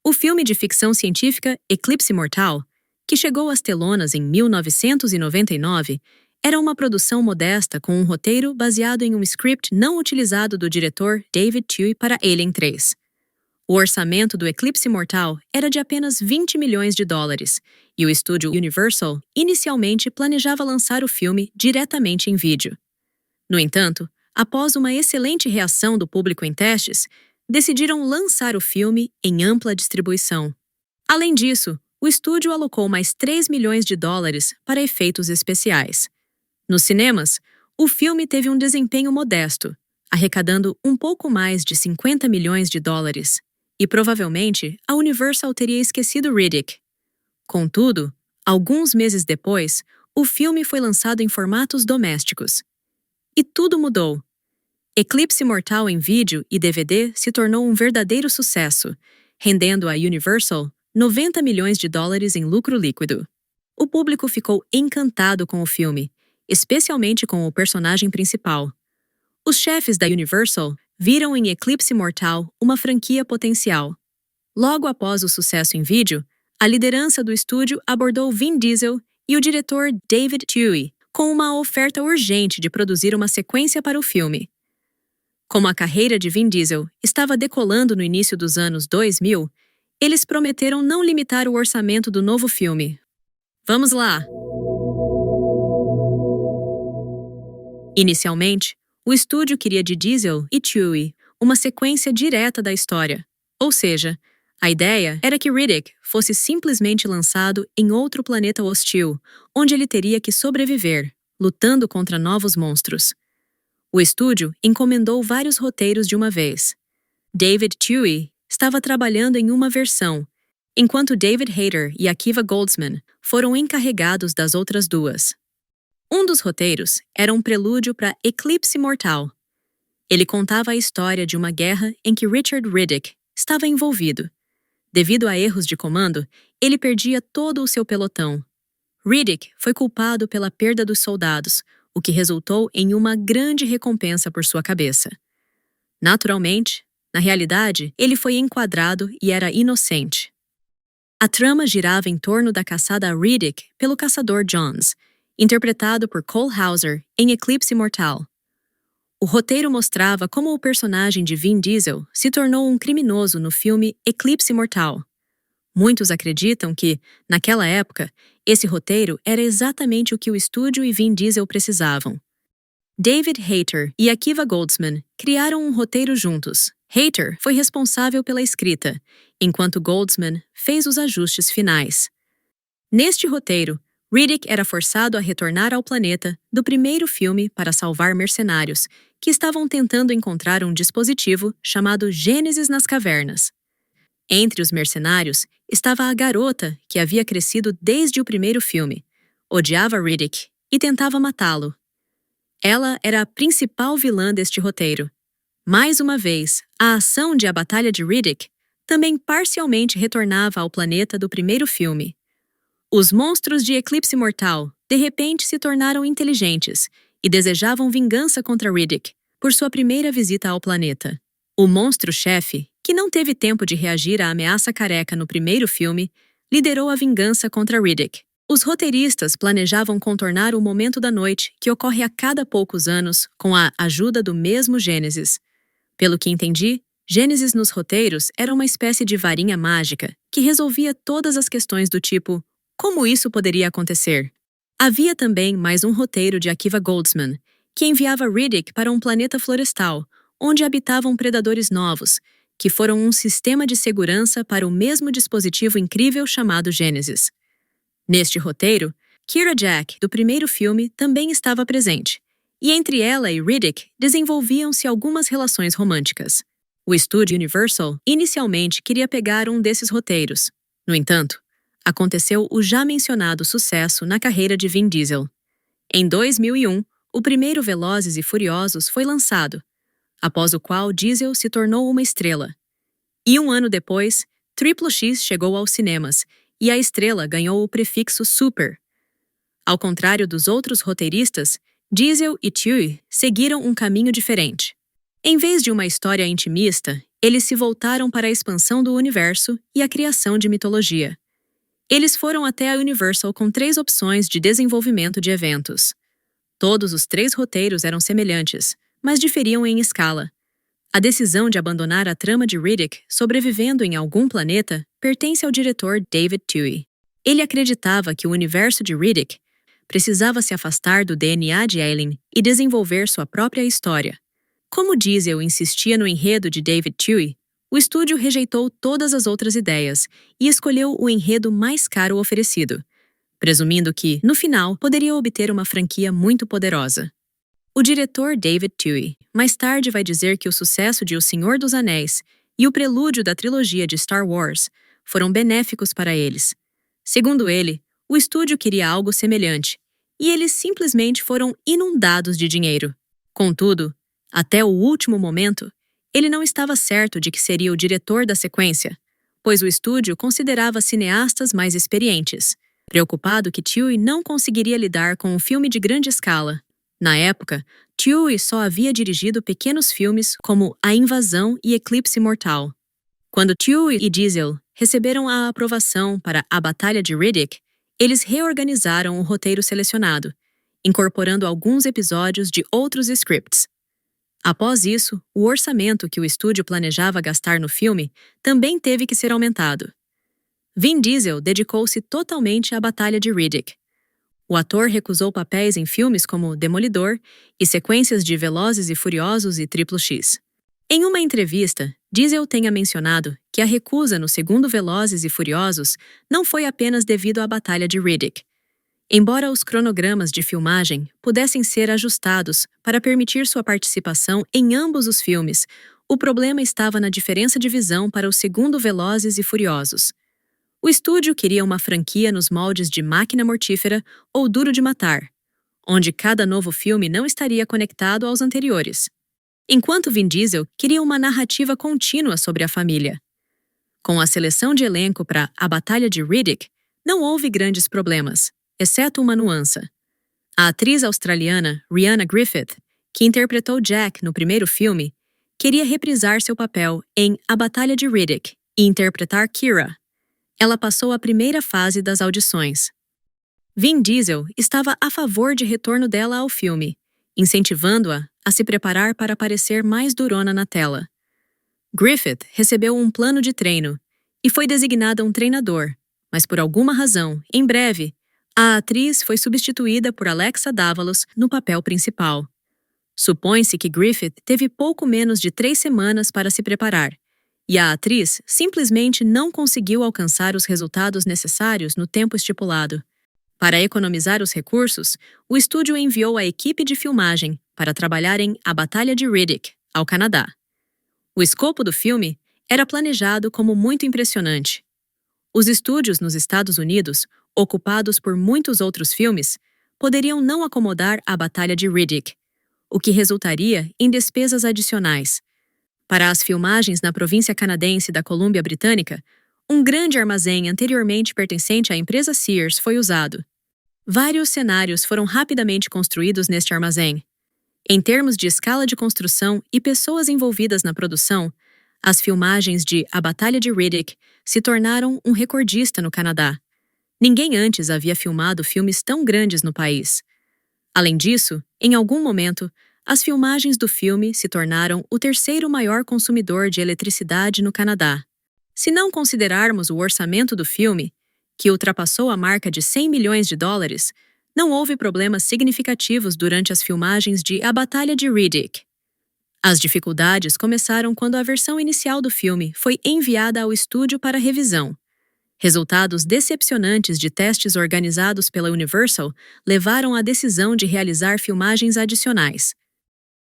O filme de ficção científica Eclipse Mortal, que chegou às telonas em 1999, era uma produção modesta com um roteiro baseado em um script não utilizado do diretor David Twohy para Alien 3. O orçamento do Eclipse Mortal era de apenas $20 milhões, e o estúdio Universal inicialmente planejava lançar o filme diretamente em vídeo. No entanto, após uma excelente reação do público em testes, decidiram lançar o filme em ampla distribuição. Além disso, o estúdio alocou mais $3 milhões para efeitos especiais. Nos cinemas, o filme teve um desempenho modesto, arrecadando um pouco mais de $50 milhões, e provavelmente a Universal teria esquecido Riddick. Contudo, alguns meses depois, o filme foi lançado em formatos domésticos. E tudo mudou. Eclipse Mortal em vídeo e DVD se tornou um verdadeiro sucesso, rendendo à Universal $90 milhões em lucro líquido. O público ficou encantado com o filme, especialmente com o personagem principal. Os chefes da Universal viram em Eclipse Mortal uma franquia potencial. Logo após o sucesso em vídeo, a liderança do estúdio abordou Vin Diesel e o diretor David Twohy com uma oferta urgente de produzir uma sequência para o filme. Como a carreira de Vin Diesel estava decolando no início dos anos 2000, eles prometeram não limitar o orçamento do novo filme. Vamos lá! Inicialmente, o estúdio queria de Diesel e Twohy uma sequência direta da história, ou seja, a ideia era que Riddick fosse simplesmente lançado em outro planeta hostil, onde ele teria que sobreviver, lutando contra novos monstros. O estúdio encomendou vários roteiros de uma vez. David Twohy estava trabalhando em uma versão, enquanto David Hayter e Akiva Goldsman foram encarregados das outras duas. Um dos roteiros era um prelúdio para Eclipse Mortal. Ele contava a história de uma guerra em que Richard Riddick estava envolvido. Devido a erros de comando, ele perdia todo o seu pelotão. Riddick foi culpado pela perda dos soldados, o que resultou em uma grande recompensa por sua cabeça. Naturalmente, na realidade, ele foi enquadrado e era inocente. A trama girava em torno da caçada a Riddick pelo caçador Johns, interpretado por Cole Hauser em Eclipse Mortal. O roteiro mostrava como o personagem de Vin Diesel se tornou um criminoso no filme Eclipse Mortal. Muitos acreditam que, naquela época, esse roteiro era exatamente o que o estúdio e Vin Diesel precisavam. David Hayter e Akiva Goldsman criaram um roteiro juntos. Hayter foi responsável pela escrita, enquanto Goldsman fez os ajustes finais. Neste roteiro, Riddick era forçado a retornar ao planeta do primeiro filme para salvar mercenários que estavam tentando encontrar um dispositivo chamado Gênesis nas cavernas. Entre os mercenários estava a garota que havia crescido desde o primeiro filme, odiava Riddick e tentava matá-lo. Ela era a principal vilã deste roteiro. Mais uma vez, a ação de A Batalha de Riddick também parcialmente retornava ao planeta do primeiro filme. Os monstros de Eclipse Mortal, de repente, se tornaram inteligentes e desejavam vingança contra Riddick por sua primeira visita ao planeta. O monstro-chefe, que não teve tempo de reagir à ameaça careca no primeiro filme, liderou a vingança contra Riddick. Os roteiristas planejavam contornar o momento da noite que ocorre a cada poucos anos com a ajuda do mesmo Gênesis. Pelo que entendi, Gênesis nos roteiros era uma espécie de varinha mágica que resolvia todas as questões do tipo: como isso poderia acontecer? Havia também mais um roteiro de Akiva Goldsman, que enviava Riddick para um planeta florestal, onde habitavam predadores novos, que foram um sistema de segurança para o mesmo dispositivo incrível chamado Gênesis. Neste roteiro, Kira Jack, do primeiro filme, também estava presente, e entre ela e Riddick desenvolviam-se algumas relações românticas. O estúdio Universal inicialmente queria pegar um desses roteiros. No entanto, aconteceu o já mencionado sucesso na carreira de Vin Diesel. Em 2001, o primeiro Velozes e Furiosos foi lançado, após o qual Diesel se tornou uma estrela. E um ano depois, Triple X chegou aos cinemas, e a estrela ganhou o prefixo Super. Ao contrário dos outros roteiristas, Diesel e Twohy seguiram um caminho diferente. Em vez de uma história intimista eles se voltaram para a expansão do universo e a criação de mitologia. Eles foram até a Universal com 3 opções de desenvolvimento de eventos. Todos os 3 roteiros eram semelhantes, mas diferiam em escala. A decisão de abandonar a trama de Riddick sobrevivendo em algum planeta pertence ao diretor David Twohy. Ele acreditava que o universo de Riddick precisava se afastar do DNA de Eileen e desenvolver sua própria história. Como Diesel insistia no enredo de David Twohy, o estúdio rejeitou todas as outras ideias e escolheu o enredo mais caro oferecido, presumindo que, no final, poderia obter uma franquia muito poderosa. O diretor David Twohy mais tarde vai dizer que o sucesso de O Senhor dos Anéis e o prelúdio da trilogia de Star Wars foram benéficos para eles. Segundo ele, o estúdio queria algo semelhante, e eles simplesmente foram inundados de dinheiro. Contudo, até o último momento, ele não estava certo de que seria o diretor da sequência, pois o estúdio considerava cineastas mais experientes, preocupado que Twohy não conseguiria lidar com um filme de grande escala. Na época, Twohy só havia dirigido pequenos filmes como A Invasão e Eclipse Mortal. Quando Twohy e Diesel receberam a aprovação para A Batalha de Riddick, eles reorganizaram o roteiro selecionado, incorporando alguns episódios de outros scripts. Após isso, o orçamento que o estúdio planejava gastar no filme também teve que ser aumentado. Vin Diesel dedicou-se totalmente à Batalha de Riddick. O ator recusou papéis em filmes como Demolidor e sequências de Velozes e Furiosos e Triplo X. Em uma entrevista, Diesel tenha mencionado que a recusa no segundo Velozes e Furiosos não foi apenas devido à Batalha de Riddick. Embora os cronogramas de filmagem pudessem ser ajustados para permitir sua participação em ambos os filmes, o problema estava na diferença de visão para o segundo Velozes e Furiosos. O estúdio queria uma franquia nos moldes de Máquina Mortífera ou Duro de Matar, onde cada novo filme não estaria conectado aos anteriores. Enquanto Vin Diesel queria uma narrativa contínua sobre a família. Com a seleção de elenco para A Batalha de Riddick, não houve grandes problemas, exceto uma nuance. A atriz australiana Rhianna Griffith, que interpretou Jack no primeiro filme, queria reprisar seu papel em A Batalha de Riddick e interpretar Kira. Ela passou a primeira fase das audições. Vin Diesel estava a favor de retorno dela ao filme, incentivando-a a se preparar para parecer mais durona na tela. Griffith recebeu um plano de treino e foi designada um treinador, mas por alguma razão, em breve, a atriz foi substituída por Alexa Davalos no papel principal. Supõe-se que Griffith teve pouco menos de 3 semanas para se preparar, e a atriz simplesmente não conseguiu alcançar os resultados necessários no tempo estipulado. Para economizar os recursos, o estúdio enviou a equipe de filmagem para trabalhar em A Batalha de Riddick, ao Canadá. O escopo do filme era planejado como muito impressionante. Os estúdios nos Estados Unidos, ocupados por muitos outros filmes, poderiam não acomodar A Batalha de Riddick, o que resultaria em despesas adicionais. Para as filmagens na província canadense da Colômbia Britânica, um grande armazém anteriormente pertencente à empresa Sears foi usado. Vários cenários foram rapidamente construídos neste armazém. Em termos de escala de construção e pessoas envolvidas na produção, as filmagens de A Batalha de Riddick se tornaram um recordista no Canadá. Ninguém antes havia filmado filmes tão grandes no país. Além disso, em algum momento, as filmagens do filme se tornaram o terceiro maior consumidor de eletricidade no Canadá. Se não considerarmos o orçamento do filme, que ultrapassou a marca de $100 milhões, não houve problemas significativos durante as filmagens de A Batalha de Riddick. As dificuldades começaram quando a versão inicial do filme foi enviada ao estúdio para revisão. Resultados decepcionantes de testes organizados pela Universal levaram à decisão de realizar filmagens adicionais.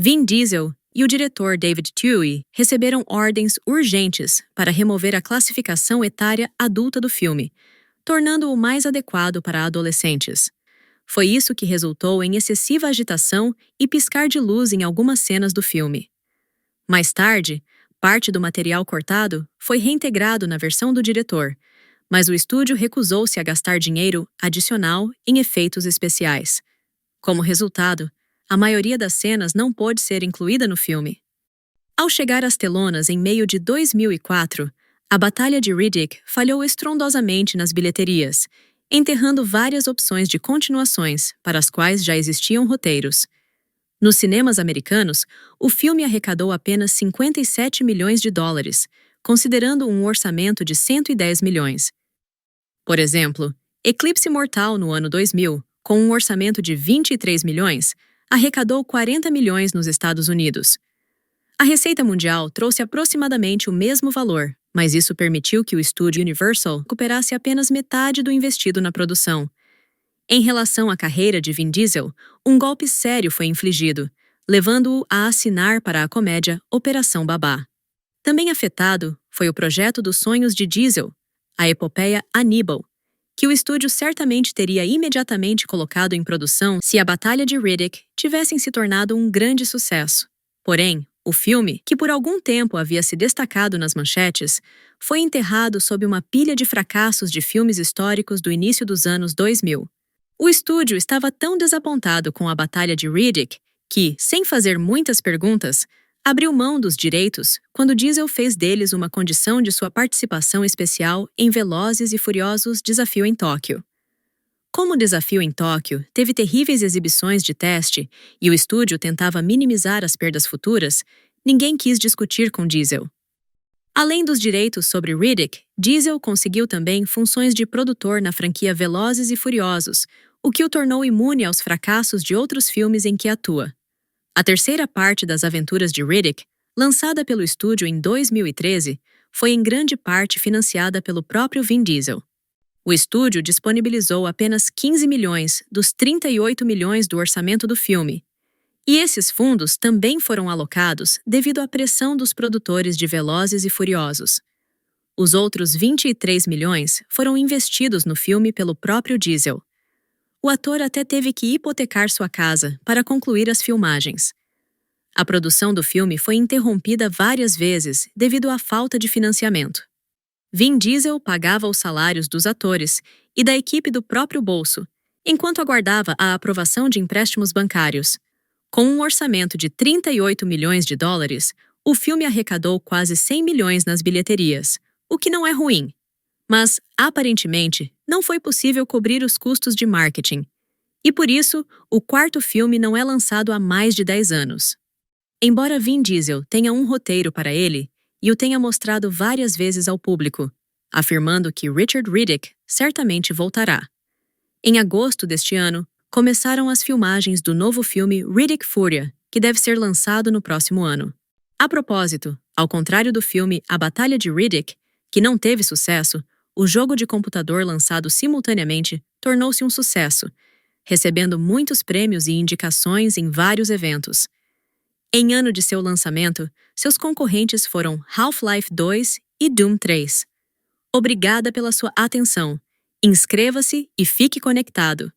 Vin Diesel e o diretor David Twohy receberam ordens urgentes para remover a classificação etária adulta do filme, tornando-o mais adequado para adolescentes. Foi isso que resultou em excessiva agitação e piscar de luz em algumas cenas do filme. Mais tarde, parte do material cortado foi reintegrado na versão do diretor, mas o estúdio recusou-se a gastar dinheiro adicional em efeitos especiais. Como resultado, a maioria das cenas não pôde ser incluída no filme. Ao chegar às telonas em meio de 2004, a Batalha de Riddick falhou estrondosamente nas bilheterias, enterrando várias opções de continuações para as quais já existiam roteiros. Nos cinemas americanos, o filme arrecadou apenas 57 milhões de dólares, considerando um orçamento de 110 milhões. Por exemplo, Eclipse Mortal no ano 2000, com um orçamento de 23 milhões, arrecadou 40 milhões nos Estados Unidos. A receita mundial trouxe aproximadamente o mesmo valor, mas isso permitiu que o estúdio Universal recuperasse apenas metade do investido na produção. Em relação à carreira de Vin Diesel, um golpe sério foi infligido, levando-o a assinar para a comédia Operação Babá. Também afetado foi o projeto dos sonhos de Diesel, a epopeia Hannibal, que o estúdio certamente teria imediatamente colocado em produção se a Batalha de Riddick tivesse se tornado um grande sucesso. Porém, o filme, que por algum tempo havia se destacado nas manchetes, foi enterrado sob uma pilha de fracassos de filmes históricos do início dos anos 2000. O estúdio estava tão desapontado com a Batalha de Riddick que, sem fazer muitas perguntas, abriu mão dos direitos quando Diesel fez deles uma condição de sua participação especial em Velozes e Furiosos Desafio em Tóquio. Como o Desafio em Tóquio teve terríveis exibições de teste e o estúdio tentava minimizar as perdas futuras, ninguém quis discutir com Diesel. Além dos direitos sobre Riddick, Diesel conseguiu também funções de produtor na franquia Velozes e Furiosos, o que o tornou imune aos fracassos de outros filmes em que atua. A terceira parte das aventuras de Riddick, lançada pelo estúdio em 2013, foi em grande parte financiada pelo próprio Vin Diesel. O estúdio disponibilizou apenas 15 milhões dos 38 milhões do orçamento do filme. E esses fundos também foram alocados devido à pressão dos produtores de Velozes e Furiosos. Os outros 23 milhões foram investidos no filme pelo próprio Diesel. O ator até teve que hipotecar sua casa para concluir as filmagens. A produção do filme foi interrompida várias vezes devido à falta de financiamento. Vin Diesel pagava os salários dos atores e da equipe do próprio bolso, enquanto aguardava a aprovação de empréstimos bancários. Com um orçamento de 38 milhões de dólares, o filme arrecadou quase 100 milhões nas bilheterias, o que não é ruim. Mas, aparentemente, não foi possível cobrir os custos de marketing. E por isso, o quarto filme não é lançado há mais de 10 anos. Embora Vin Diesel tenha um roteiro para ele, e o tenha mostrado várias vezes ao público, afirmando que Richard Riddick certamente voltará. Em agosto deste ano, começaram as filmagens do novo filme Riddick Fúria, que deve ser lançado no próximo ano. A propósito, ao contrário do filme A Batalha de Riddick, que não teve sucesso, o jogo de computador lançado simultaneamente tornou-se um sucesso, recebendo muitos prêmios e indicações em vários eventos. Em ano de seu lançamento, seus concorrentes foram Half-Life 2 e Doom 3. Obrigada pela sua atenção. Inscreva-se e fique conectado.